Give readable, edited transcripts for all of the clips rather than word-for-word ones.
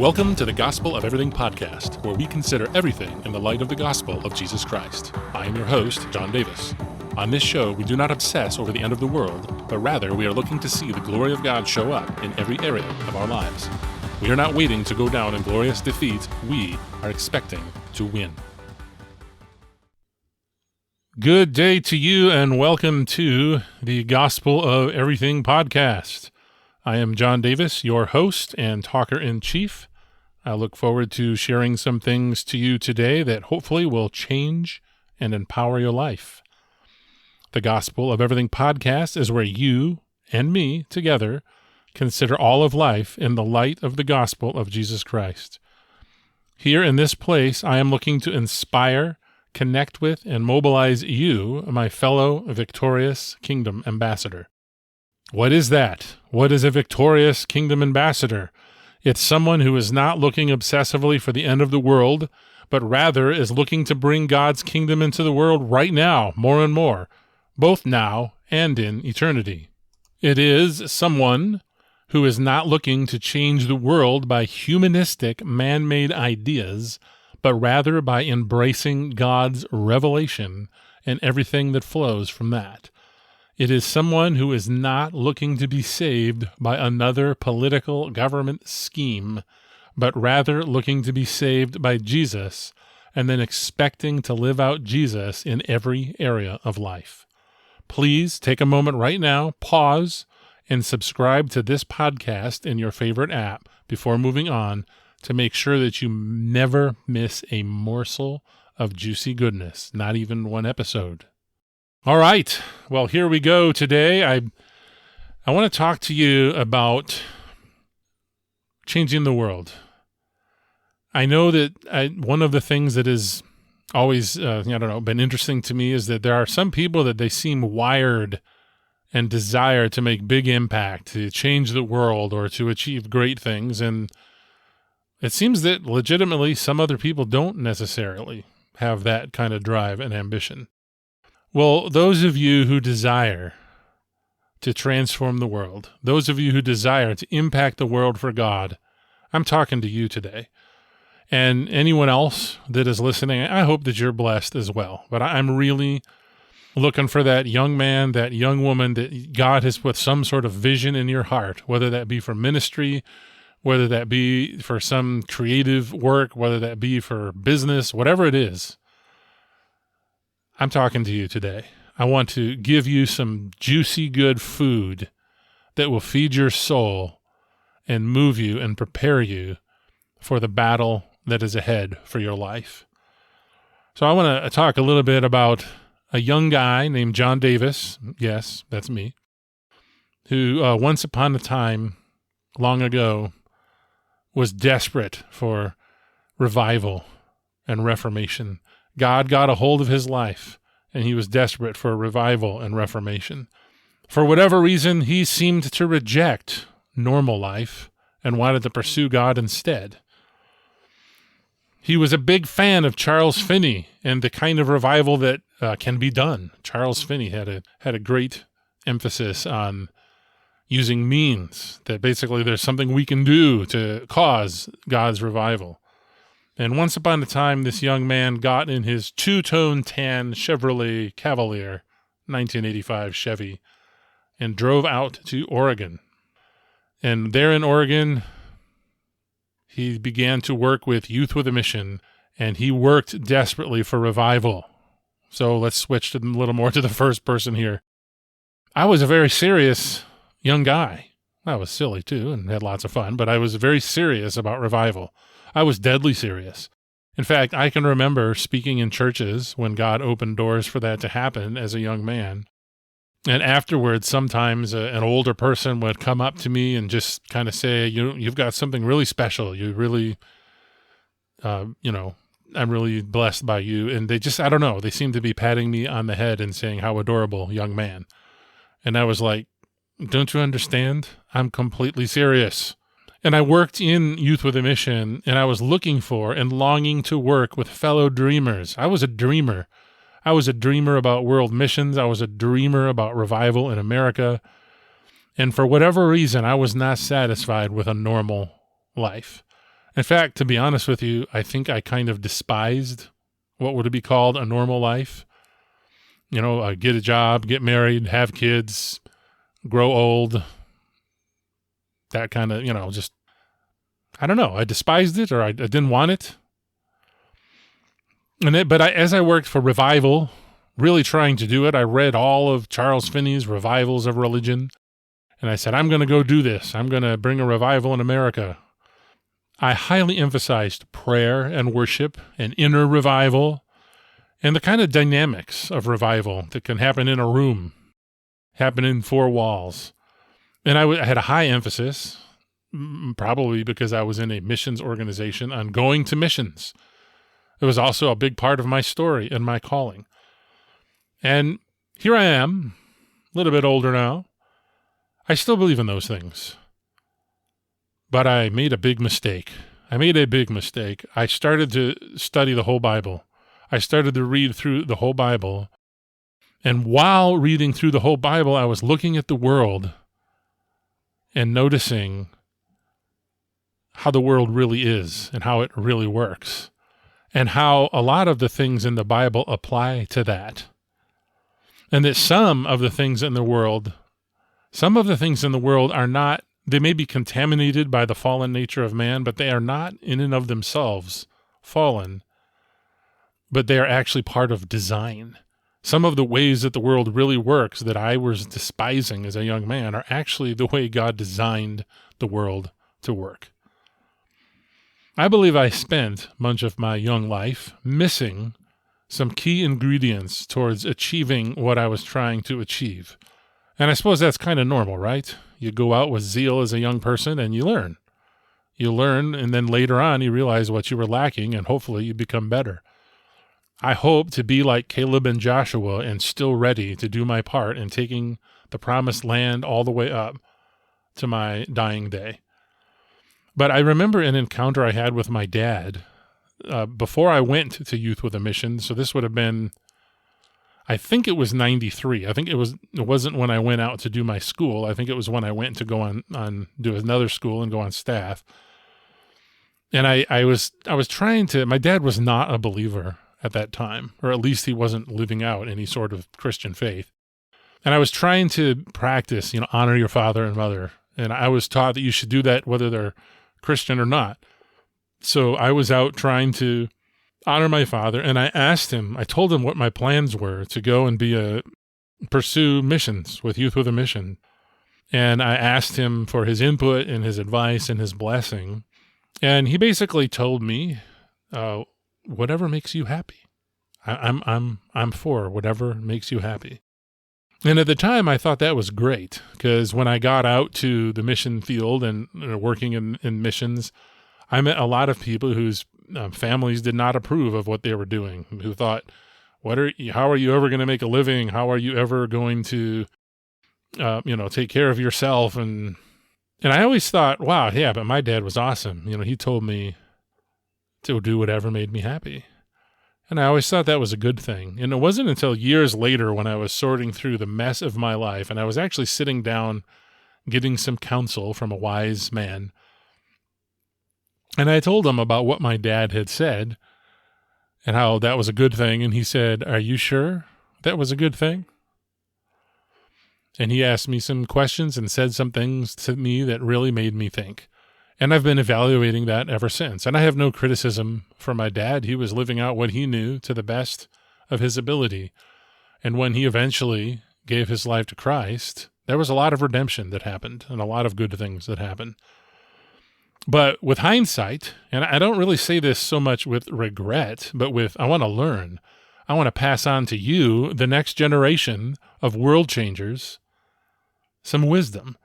Welcome to the Gospel of Everything podcast, where we consider everything in the light of the gospel of Jesus Christ. I am your host, John Davis. On this show, we do not obsess over the end of the world, but rather we are looking to see the glory of God show up in every area of our lives. We are not waiting to go down in glorious defeat. We are expecting to win. Good day to you, and welcome to the Gospel of Everything podcast. I am John Davis, your host and talker-in-chief. I look forward to sharing some things to you today that hopefully will change and empower your life. The Gospel of Everything podcast is where you and me together consider all of life in the light of the gospel of Jesus Christ. Here in this place, I am looking to inspire, connect with, and mobilize you, my fellow victorious kingdom ambassador. What is that? What is a victorious kingdom ambassador? It's someone who is not looking obsessively for the end of the world, but rather is looking to bring God's kingdom into the world right now, more and more, both now and in eternity. It is someone who is not looking to change the world by humanistic, man-made ideas, but rather by embracing God's revelation and everything that flows from that. It is someone who is not looking to be saved by another political government scheme, but rather looking to be saved by Jesus and then expecting to live out Jesus in every area of life. Please take a moment right now, pause, and subscribe to this podcast in your favorite app before moving on to make sure that you never miss a morsel of juicy goodness, not even one episode. All right, well, here we go today. I want to talk to you about changing the world. I know that one of the things that is always, been interesting to me is that there are some people that they seem wired and desire to make big impact, to change the world or to achieve great things. And it seems that legitimately some other people don't necessarily have that kind of drive and ambition. Well, those of you who desire to transform the world, those of you who desire to impact the world for God, I'm talking to you today. And anyone else that is listening, I hope that you're blessed as well. But I'm really looking for that young man, that young woman that God has put some sort of vision in your heart, whether that be for ministry, whether that be for some creative work, whether that be for business, whatever it is. I'm talking to you today. I want to give you some juicy, good food that will feed your soul and move you and prepare you for the battle that is ahead for your life. So I want to talk a little bit about a young guy named John Davis. Yes, that's me. Who once upon a time, long ago, was desperate for revival and reformation. God got a hold of his life, and he was desperate for revival and reformation. For whatever reason, he seemed to reject normal life and wanted to pursue God instead. He was a big fan of Charles Finney and the kind of revival that can be done. Charles Finney had a great emphasis on using means, that basically there's something we can do to cause God's revival. And once upon a time, this young man got in his two-tone tan Chevrolet Cavalier, 1985 Chevy, and drove out to Oregon. And there in Oregon, he began to work with Youth with a Mission, and he worked desperately for revival. So let's switch a little more to the first person here. I was a very serious young guy. I was silly too and had lots of fun, but I was very serious about revival. I was deadly serious. In fact, I can remember speaking in churches when God opened doors for that to happen as a young man. And afterwards, sometimes an older person would come up to me and just kind of say, you've got something really special. You really, I'm really blessed by you. And they just, I don't know, they seemed to be patting me on the head and saying, how adorable, young man. And I was like, don't you understand? I'm completely serious. And I worked in Youth with a Mission, and I was looking for and longing to work with fellow dreamers. I was a dreamer. I was a dreamer about world missions. I was a dreamer about revival in America. And for whatever reason, I was not satisfied with a normal life. In fact, to be honest with you, I think I kind of despised what would be called a normal life. Get a job, get married, have kids, grow old. That kind of, just, I don't know. I despised it, or I didn't want it. As I worked for revival, really trying to do it, I read all of Charles Finney's Revivals of Religion. And I said, I'm going to go do this. I'm going to bring a revival in America. I highly emphasized prayer and worship and inner revival and the kind of dynamics of revival that can happen in a room, happen in four walls. And I had a high emphasis, probably because I was in a missions organization, on going to missions. It was also a big part of my story and my calling. And here I am, a little bit older now. I still believe in those things. But I made a big mistake. I started to study the whole Bible. I started to read through the whole Bible. And while reading through the whole Bible, I was looking at the world and noticing how the world really is and how it really works, and how a lot of the things in the Bible apply to that. And that some of the things in the world are not, they may be contaminated by the fallen nature of man, but they are not in and of themselves fallen, but they are actually part of design. Some of the ways that the world really works that I was despising as a young man are actually the way God designed the world to work. I believe I spent much of my young life missing some key ingredients towards achieving what I was trying to achieve. And I suppose that's kind of normal, right? You go out with zeal as a young person and you learn. You learn, and then later on you realize what you were lacking, and hopefully you become better. I hope to be like Caleb and Joshua and still ready to do my part in taking the promised land all the way up to my dying day. But I remember an encounter I had with my dad before I went to Youth with a Mission. So this would have been, I think it was 93. I think it wasn't when I went out to do my school. I think it was when I went to go on do another school and go on staff. And I was trying to, my dad was not a believer at that time, or at least he wasn't living out any sort of Christian faith. And I was trying to practice, honor your father and mother. And I was taught that you should do that whether they're Christian or not. So I was out trying to honor my father, and I told him what my plans were to go and pursue missions with Youth with a Mission. And I asked him for his input and his advice and his blessing. And he basically told me, whatever makes you happy. I'm for whatever makes you happy. And at the time, I thought that was great, because when I got out to the mission field and working in missions, I met a lot of people whose families did not approve of what they were doing, who thought, how are you ever going to make a living? How are you ever going to, take care of yourself? And I always thought, wow, yeah, but my dad was awesome. He told me to do whatever made me happy. And I always thought that was a good thing. And it wasn't until years later when I was sorting through the mess of my life, and I was actually sitting down getting some counsel from a wise man. And I told him about what my dad had said and how that was a good thing. And he said, "Are you sure that was a good thing?" And he asked me some questions and said some things to me that really made me think. And I've been evaluating that ever since. And I have no criticism for my dad. He was living out what he knew to the best of his ability. And when he eventually gave his life to Christ, there was a lot of redemption that happened and a lot of good things that happened. But with hindsight, and I don't really say this so much with regret, but I want to learn. I want to pass on to you, the next generation of world changers, some wisdom.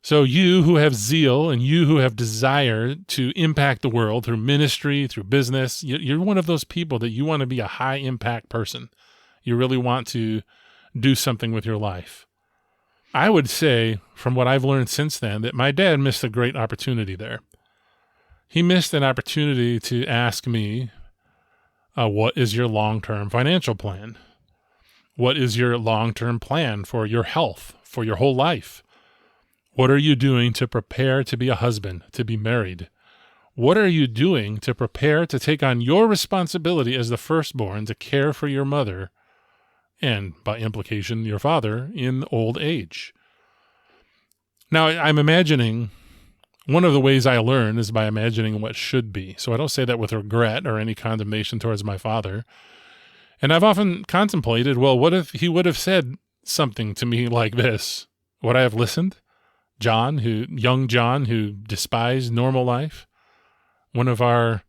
So you who have zeal and you who have desire to impact the world through ministry, through business, you're one of those people that you want to be a high impact person. You really want to do something with your life. I would say, from what I've learned since then, that my dad missed a great opportunity there. He missed an opportunity to ask me, what is your long-term financial plan? What is your long-term plan for your health, for your whole life? What are you doing to prepare to be a husband, to be married? What are you doing to prepare to take on your responsibility as the firstborn to care for your mother and, by implication, your father in old age? Now, I'm imagining, one of the ways I learn is by imagining what should be. So I don't say that with regret or any condemnation towards my father. And I've often contemplated, well, what if he would have said something to me like this? Would I have listened? Young John, who despised normal life. One of our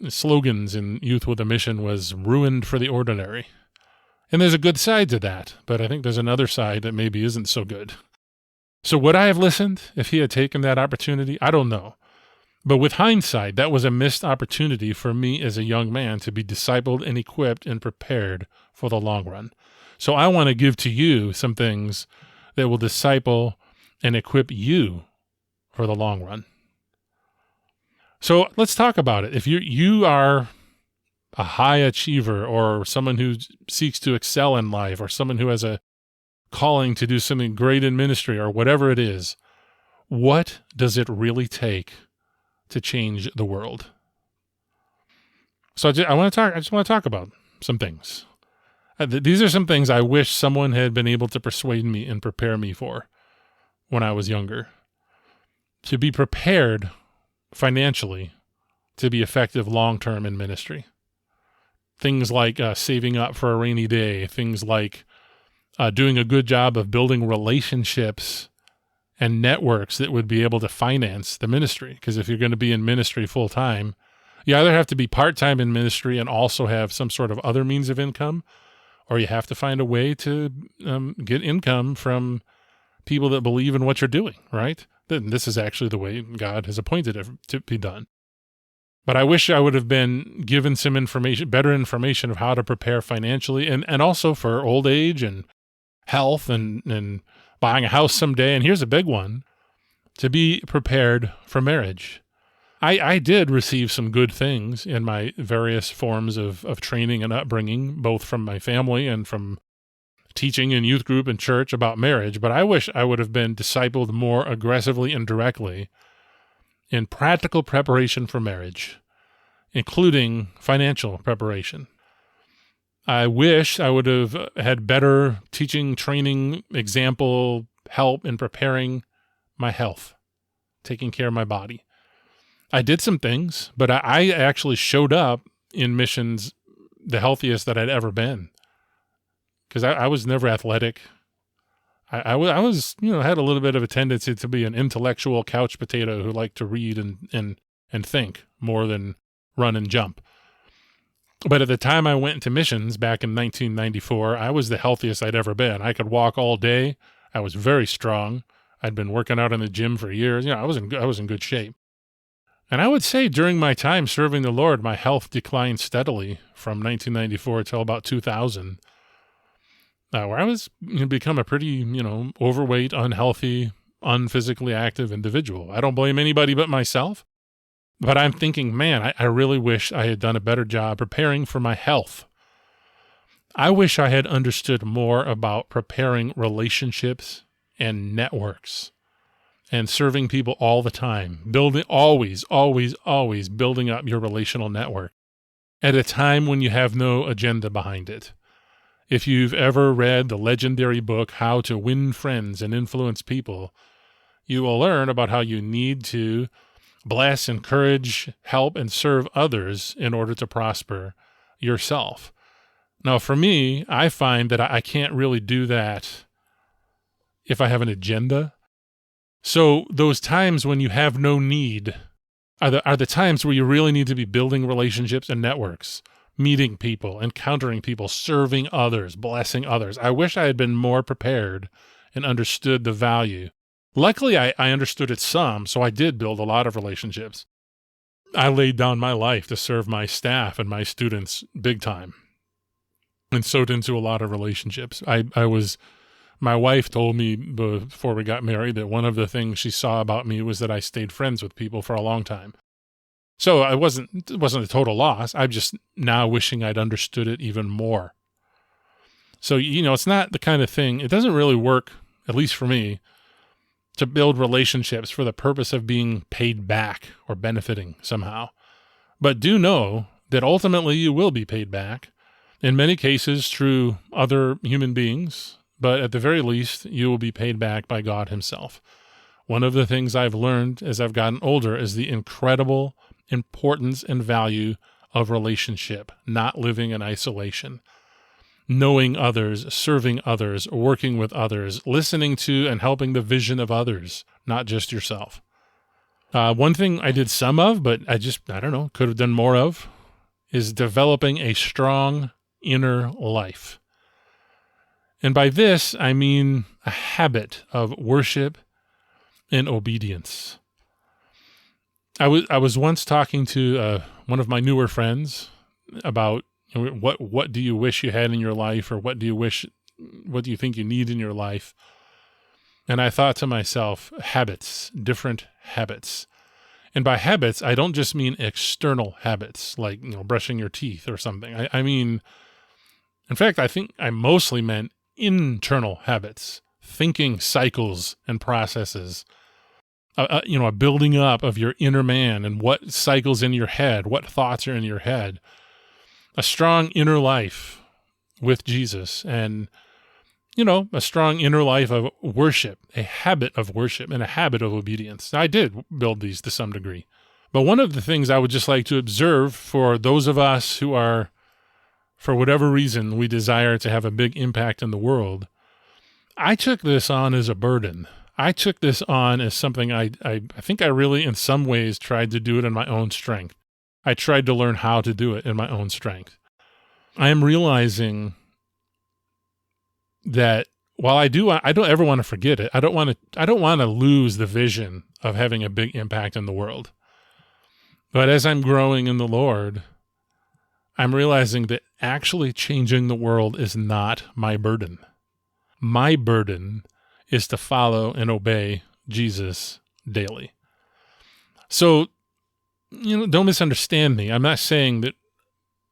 slogans in Youth with a Mission was "ruined for the ordinary." And there's a good side to that, but I think there's another side that maybe isn't so good. So would I have listened if he had taken that opportunity? I don't know. But with hindsight, that was a missed opportunity for me as a young man to be discipled and equipped and prepared for the long run. So I want to give to you some things that will disciple and equip you for the long run. So let's talk about it. If you are a high achiever or someone who seeks to excel in life or someone who has a calling to do something great in ministry or whatever it is, what does it really take to change the world? So I just want to talk about some things. These are some things I wish someone had been able to persuade me and prepare me for when I was younger. To be prepared financially to be effective long-term in ministry. Things like saving up for a rainy day, things like doing a good job of building relationships and networks that would be able to finance the ministry. Because if you're going to be in ministry full-time, you either have to be part-time in ministry and also have some sort of other means of income, or you have to find a way to get income from people that believe in what you're doing, right? Then this is actually the way God has appointed it to be done. But I wish I would have been given some information, better information of how to prepare financially and also for old age and health and buying a house someday. And here's a big one, to be prepared for marriage. I did receive some good things in my various forms of training and upbringing, both from my family and from teaching in youth group and church about marriage, but I wish I would have been discipled more aggressively and directly in practical preparation for marriage, including financial preparation. I wish I would have had better teaching, training, example, help in preparing my health, taking care of my body. I did some things, but I actually showed up in missions the healthiest that I'd ever been. Because I was never athletic. I was, had a little bit of a tendency to be an intellectual couch potato who liked to read and think more than run and jump. But at the time I went into missions back in 1994, I was the healthiest I'd ever been. I could walk all day. I was very strong. I'd been working out in the gym for years. I was in good shape. And I would say during my time serving the Lord, my health declined steadily from 1994 till about 2000. Where I was become a pretty, overweight, unhealthy, unphysically active individual. I don't blame anybody but myself. But I'm thinking, man, I really wish I had done a better job preparing for my health. I wish I had understood more about preparing relationships and networks and serving people all the time, always building up your relational network at a time when you have no agenda behind it. If you've ever read the legendary book, How to Win Friends and Influence People, you will learn about how you need to bless, encourage, help, and serve others in order to prosper yourself. Now, for me, I find that I can't really do that if I have an agenda. So those times when you have no need are the times where you really need to be building relationships and networks, meeting people, encountering people, serving others, blessing others. I wish I had been more prepared and understood the value. Luckily, I understood it some, so I did build a lot of relationships. I laid down my life to serve my staff and my students big time and sewed into a lot of relationships. My wife told me before we got married that one of the things she saw about me was that I stayed friends with people for a long time. So it wasn't a total loss. I'm just now wishing I'd understood it even more. So, it's not the kind of thing, it doesn't really work, at least for me, to build relationships for the purpose of being paid back or benefiting somehow. But do know that ultimately you will be paid back, in many cases through other human beings, but at the very least, you will be paid back by God himself. One of the things I've learned as I've gotten older is the incredible importance and value of relationship, not living in isolation. Knowing others, serving others, working with others, listening to and helping the vision of others, not just yourself. One thing I did some of, but I don't know, could have done more of, is developing a strong inner life. And by this, I mean a habit of worship and obedience. I was once talking to one of my newer friends about what do you wish you had in your life, or what do you think you need in your life? And I thought to myself, habits, different habits. And by habits, I don't just mean external habits, like, brushing your teeth or something. I mean, in fact, I think I mostly meant internal habits, thinking cycles and processes, a building up of your inner man and what cycles in your head, what thoughts are in your head. A strong inner life with Jesus, and, a strong inner life of worship, a habit of worship, and a habit of obedience. I did build these to some degree. But one of the things I would just like to observe for those of us who are, for whatever reason, we desire to have a big impact in the world, I took this on as a burden. I took this on as something I think I really, in some ways, tried to do it in my own strength. I tried to learn how to do it in my own strength. I am realizing that while I don't ever want to forget it. I don't want to lose the vision of having a big impact in the world. But as I'm growing in the Lord, I'm realizing that actually changing the world is not my burden. My burden is to follow and obey Jesus daily. So, don't misunderstand me. I'm not saying that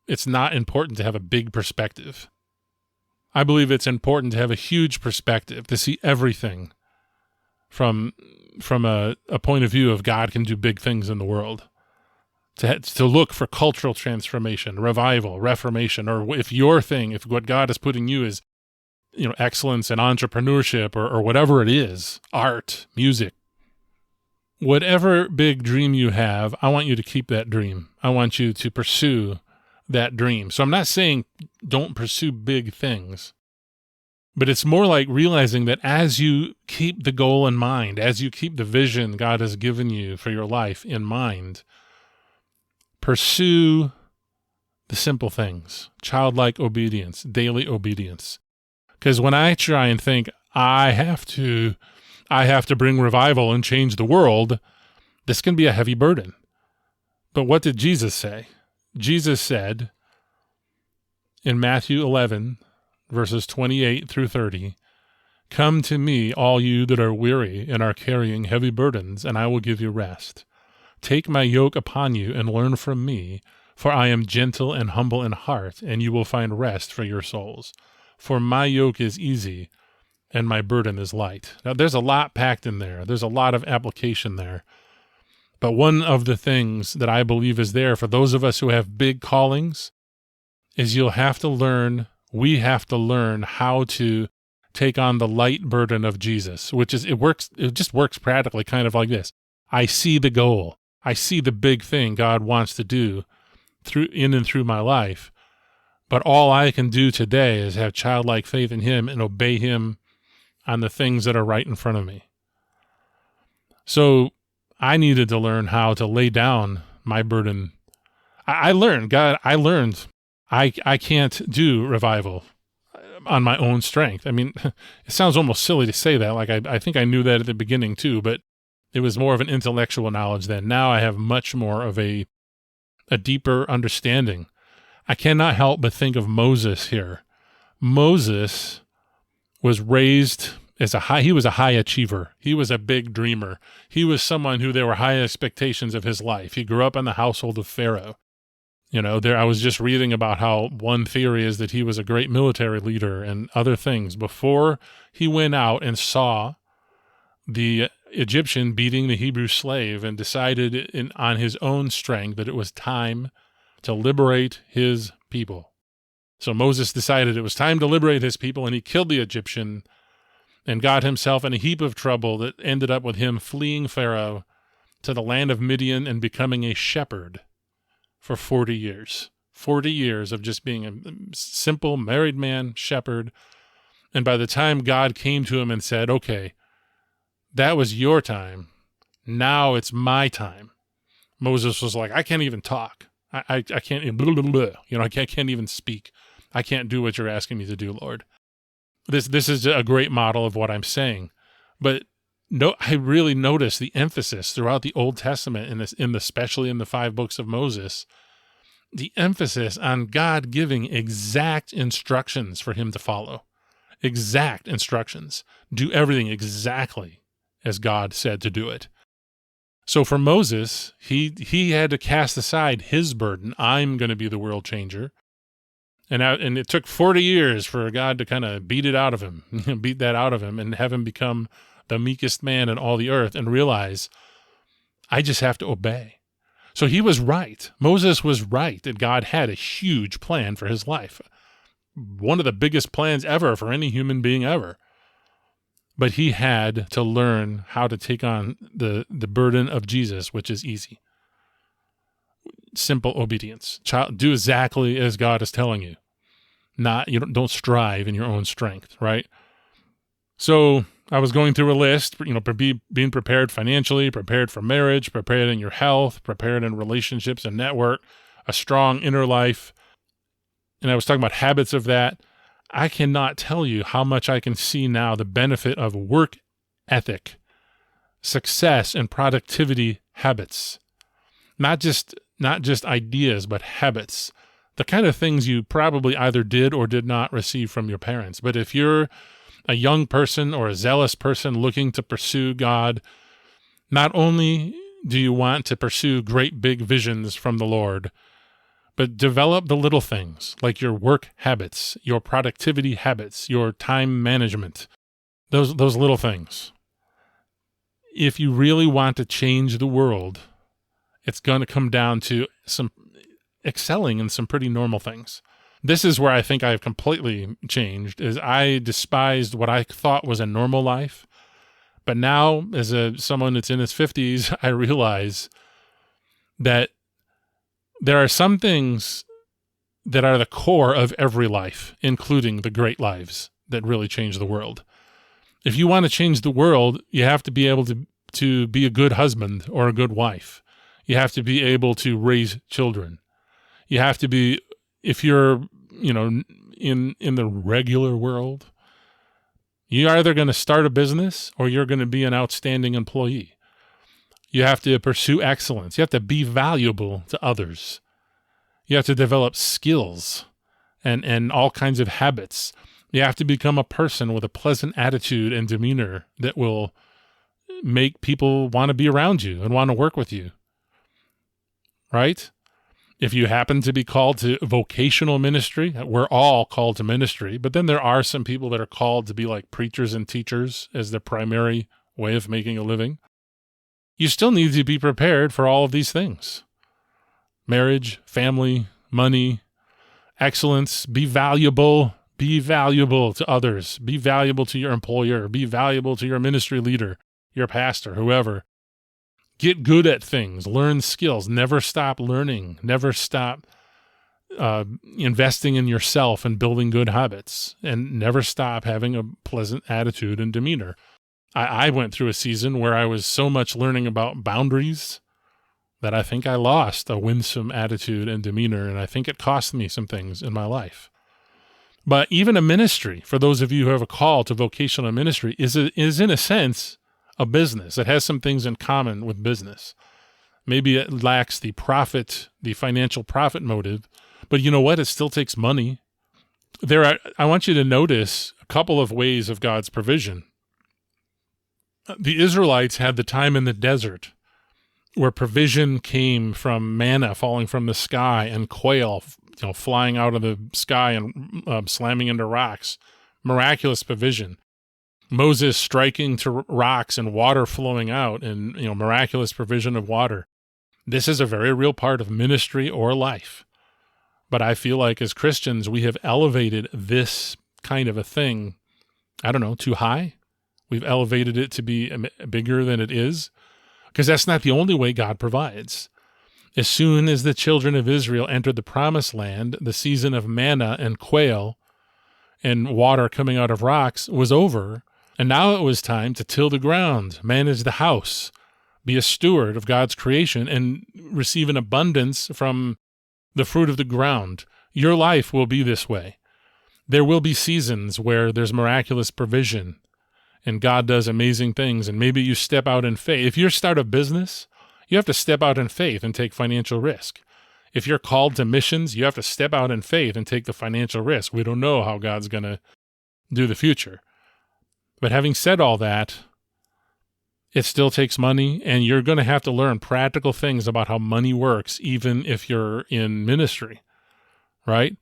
it's not important to have a big perspective. I believe it's important to have a huge perspective, to see everything from a point of view of God can do big things in the world. To look for cultural transformation, revival, reformation, or if what God is putting you is, excellence in entrepreneurship or whatever it is, art, music, whatever big dream you have, I want you to keep that dream. I want you to pursue that dream. So I'm not saying don't pursue big things, but it's more like realizing that as you keep the goal in mind, as you keep the vision God has given you for your life in mind, pursue the simple things, childlike obedience, daily obedience. Because when I try and think I have to bring revival and change the world, this can be a heavy burden. But what did Jesus say? Jesus said in Matthew 11, verses 28 through 30, "Come to me, all you that are weary and are carrying heavy burdens, and I will give you rest. Take my yoke upon you and learn from me, for I am gentle and humble in heart, and you will find rest for your souls. For my yoke is easy and my burden is light." Now, there's a lot packed in there. There's a lot of application there. But one of the things that I believe is there for those of us who have big callings is we have to learn how to take on the light burden of Jesus, which is, it just works practically kind of like this. I see the goal. I see the big thing God wants to do in and through my life. But all I can do today is have childlike faith in Him and obey Him on the things that are right in front of me. So I needed to learn how to lay down my burden. I learned I can't do revival on my own strength. I mean, it sounds almost silly to say that. Like, I think I knew that at the beginning too, but it was more of an intellectual knowledge then. Now I have much more of a deeper understanding. I cannot help but think of Moses here. Moses was raised he was a high achiever. He was a big dreamer. He was someone who there were high expectations of his life. He grew up in the household of Pharaoh. I was just reading about how one theory is that he was a great military leader and other things before he went out and saw the Egyptian beating the Hebrew slave and decided on his own strength that it was time to liberate his people. So Moses decided it was time to liberate his people, and he killed the Egyptian and got himself in a heap of trouble that ended up with him fleeing Pharaoh to the land of Midian and becoming a shepherd for 40 years. 40 years of just being a simple married man shepherd. And by the time God came to him and said, okay, that was your time. Now it's my time. Moses was like, I can't even talk. I can't, I can't even speak. I can't do what you're asking me to do, Lord. This is a great model of what I'm saying. But no, I really notice the emphasis throughout the Old Testament, especially in the 5 books of Moses, the emphasis on God giving exact instructions for him to follow. Exact instructions. Do everything exactly as God said to do it. So for Moses, he had to cast aside his burden. I'm going to be the world changer. And it took 40 years for God to kind of beat that out of him and have him become the meekest man in all the earth and realize, I just have to obey. So he was right. Moses was right that God had a huge plan for his life. One of the biggest plans ever for any human being ever. But he had to learn how to take on the burden of Jesus, which is easy. Simple obedience. Child, do exactly as God is telling you. Don't strive in your own strength, right? So I was going through a list, being prepared financially, prepared for marriage, prepared in your health, prepared in relationships and network, a strong inner life. And I was talking about habits of that. I cannot tell you how much I can see now the benefit of work ethic, success, and productivity habits. Not just ideas, but habits. The kind of things you probably either did or did not receive from your parents. But if you're a young person or a zealous person looking to pursue God, not only do you want to pursue great big visions from the Lord, but develop the little things like your work habits, your productivity habits, your time management, those little things. If you really want to change the world, it's going to come down to some excelling in some pretty normal things. This is where I think I have completely changed, is I despised what I thought was a normal life. But now, as someone that's in his 50s, I realize that there are some things that are the core of every life, including the great lives that really change the world. If you want to change the world, you have to be able to be a good husband or a good wife. You have to be able to raise children. You have to be, if you're, in the regular world, you're either going to start a business or you're going to be an outstanding employee. You have to pursue excellence. You have to be valuable to others. You have to develop skills and all kinds of habits. You have to become a person with a pleasant attitude and demeanor that will make people want to be around you and want to work with you. Right? If you happen to be called to vocational ministry, we're all called to ministry, but then there are some people that are called to be like preachers and teachers as their primary way of making a living. You still need to be prepared for all of these things. Marriage, family, money, excellence, be valuable to others, be valuable to your employer, be valuable to your ministry leader, your pastor, whoever. Get good at things, learn skills, never stop learning, never stop investing in yourself and building good habits, and never stop having a pleasant attitude and demeanor. I went through a season where I was so much learning about boundaries that I think I lost a winsome attitude and demeanor, and I think it cost me some things in my life. But even a ministry, for those of you who have a call to vocational ministry, is in a sense a business. It has some things in common with business. Maybe it lacks the financial profit motive, but you know what? It still takes money. I want you to notice a couple of ways of God's provision. The Israelites had the time in the desert where provision came from manna falling from the sky and quail, flying out of the sky and slamming into rocks. Miraculous provision. Moses striking to rocks and water flowing out, and miraculous provision of water. This is a very real part of ministry or life. But I feel like as Christians, we have elevated this kind of a thing, I don't know, too high. We've elevated it to be bigger than it is, because that's not the only way God provides. As soon as the children of Israel entered the promised land, the season of manna and quail and water coming out of rocks was over, and now it was time to till the ground, manage the house, be a steward of God's creation, and receive an abundance from the fruit of the ground. Your life will be this way. There will be seasons where there's miraculous provision and God does amazing things, and maybe you step out in faith. If you start a business, you have to step out in faith and take financial risk. If you're called to missions, you have to step out in faith and take the financial risk. We don't know how God's going to do the future. But having said all that, it still takes money, and you're going to have to learn practical things about how money works, even if you're in ministry, right?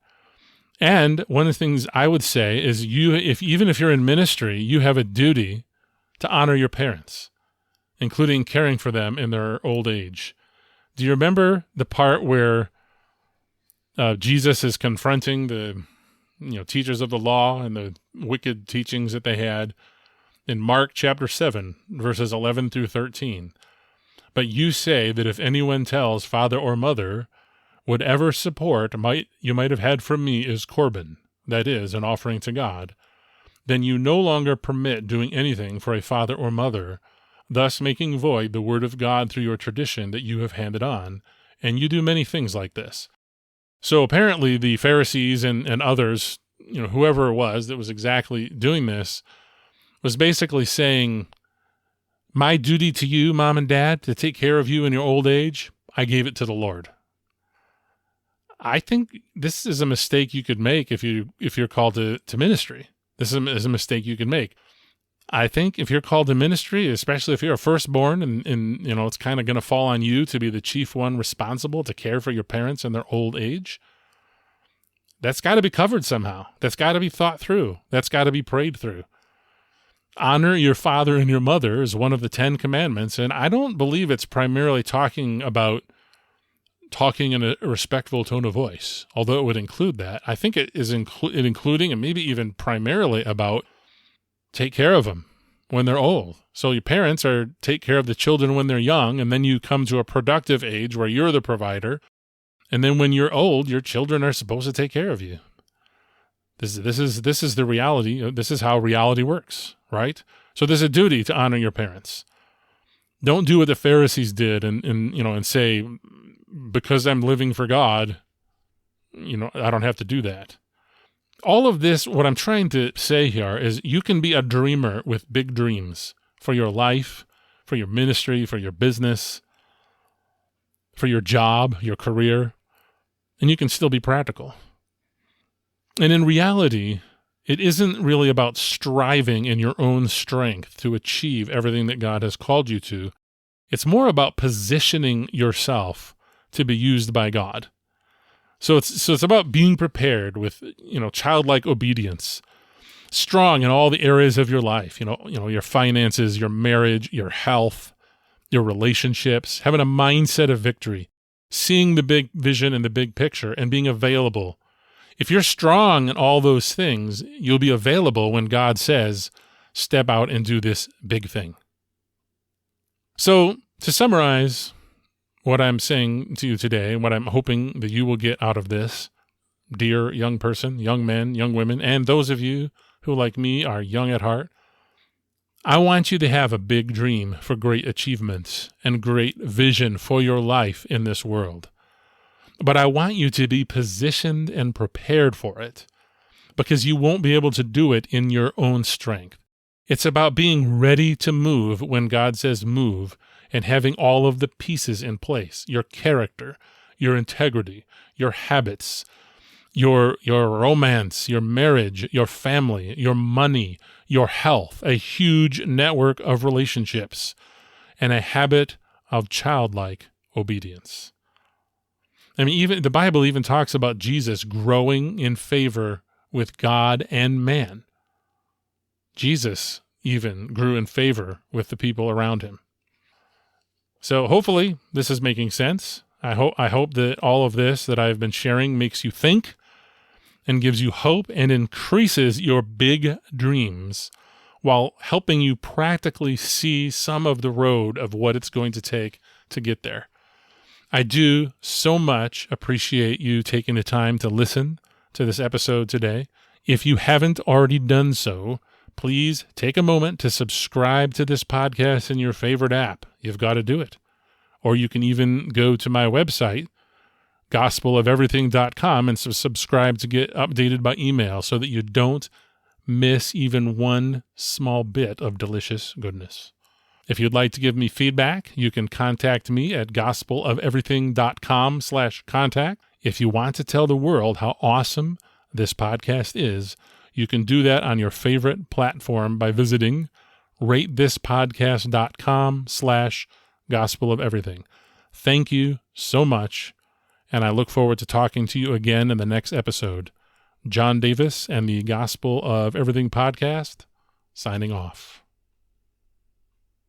And one of the things I would say is even if you're in ministry, you have a duty to honor your parents, including caring for them in their old age. Do you remember the part where Jesus is confronting the teachers of the law and the wicked teachings that they had in Mark chapter 7, verses 11 through 13? But you say that if anyone tells father or mother, whatever support you might have had from me is Corban, that is, an offering to God, then you no longer permit doing anything for a father or mother, thus making void the word of God through your tradition that you have handed on, and you do many things like this. So apparently the Pharisees and others, whoever it was that was exactly doing this, was basically saying, my duty to you, mom and dad, to take care of you in your old age, I gave it to the Lord. I think this is a mistake you could make if you're called to ministry. This is a mistake you can make. I think if you're called to ministry, especially if you're a firstborn and it's kind of going to fall on you to be the chief one responsible to care for your parents in their old age, that's got to be covered somehow. That's got to be thought through. That's got to be prayed through. Honor your father and your mother is one of the 10 commandments, and I don't believe it's primarily talking in a respectful tone of voice, although it would include that. I think it is including and maybe even primarily about take care of them when they're old. So your parents take care of the children when they're young, and then you come to a productive age where you're the provider, and then when you're old, your children are supposed to take care of you. This is the reality. This is how reality works, right? So there's a duty to honor your parents. Don't do what the Pharisees did and say, because I'm living for God, I don't have to do that. All of this, what I'm trying to say here is you can be a dreamer with big dreams for your life, for your ministry, for your business, for your job, your career, and you can still be practical. And in reality, it isn't really about striving in your own strength to achieve everything that God has called you to. It's more about positioning yourself to be used by God. So it's about being prepared with, childlike obedience, strong in all the areas of your life, your finances, your marriage, your health, your relationships, having a mindset of victory, seeing the big vision and the big picture, and being available. If you're strong in all those things, you'll be available when God says, step out and do this big thing. So to summarize what I'm saying to you today, and what I'm hoping that you will get out of this, dear young person, young men, young women, and those of you who, like me, are young at heart, I want you to have a big dream for great achievements and great vision for your life in this world. But I want you to be positioned and prepared for it, because you won't be able to do it in your own strength. It's about being ready to move when God says move, and having all of the pieces in place: your character, your integrity, your habits, your romance, your marriage, your family, your money, your health, a huge network of relationships, and a habit of childlike obedience. I mean, even the Bible even talks about Jesus growing in favor with God and man. Jesus, even grew in favor with the people around him. So hopefully this is making sense. I hope that all of this that I've been sharing makes you think and gives you hope and increases your big dreams while helping you practically see some of the road of what it's going to take to get there. I do so much appreciate you taking the time to listen to this episode today. If you haven't already done so, please take a moment to subscribe to this podcast in your favorite app. You've got to do it. Or you can even go to my website, gospelofeverything.com, and subscribe to get updated by email so that you don't miss even one small bit of delicious goodness. If you'd like to give me feedback, you can contact me at gospelofeverything.com/contact. If you want to tell the world how awesome this podcast is, you can do that on your favorite platform by visiting ratethispodcast.com/gospelofeverything. Thank you so much, and I look forward to talking to you again in the next episode. John Davis and the Gospel of Everything podcast, signing off.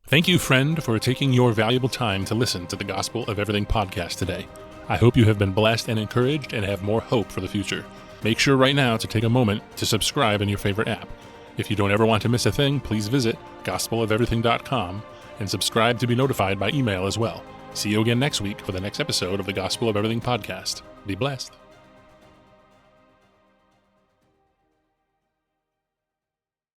Thank you, friend, for taking your valuable time to listen to the Gospel of Everything podcast today. I hope you have been blessed and encouraged and have more hope for the future. Make sure right now to take a moment to subscribe in your favorite app. If you don't ever want to miss a thing, please visit gospelofeverything.com and subscribe to be notified by email as well. See you again next week for the next episode of the Gospel of Everything podcast. Be blessed.